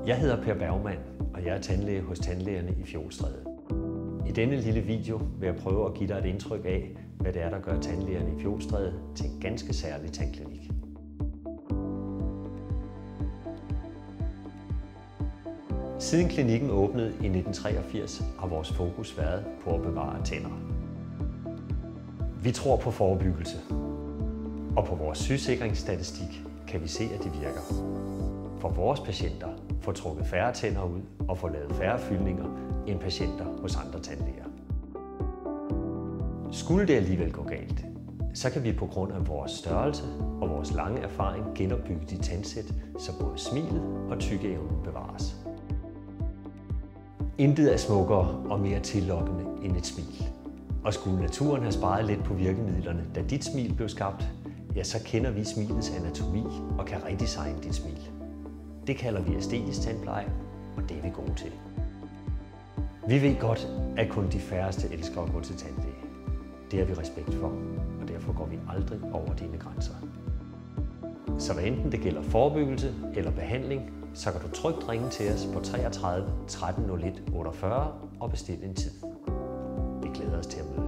Jeg hedder Per Bergmann, og jeg er tandlæge hos Tandlægerne i Fjolstræde. I denne lille video vil jeg prøve at give dig et indtryk af, hvad det er, der gør Tandlægerne i Fjolstræde til en ganske særlig tandklinik. Siden klinikken åbnede i 1983 har vores fokus været på at bevare tænder. Vi tror på forebyggelse, og på vores sygesikringsstatistik kan vi se, at det virker. For vores patienter får trukket færre tænder ud og får lavet færre fyldninger end patienter hos andre tandlæger. Skulle det alligevel gå galt, så kan vi på grund af vores størrelse og vores lange erfaring genopbygge de tandsæt, så både smilet og tykkeevnen bevares. Intet er smukkere og mere tillokkende end et smil. Og skulle naturen have sparet lidt på virkemidlerne, da dit smil blev skabt, ja, så kender vi smilets anatomi og kan redesigne dit smil. Det kalder vi æstetisk tandpleje, og det er vi gode til. Vi ved godt, at kun de færreste elsker at gå til tandlæge. Det har vi respekt for, og derfor går vi aldrig over dine grænser. Så hvad enten det gælder forebyggelse eller behandling, så kan du trygt ringe til os på 33 13 01 48 og bestille en tid. Vi glæder os til at møde.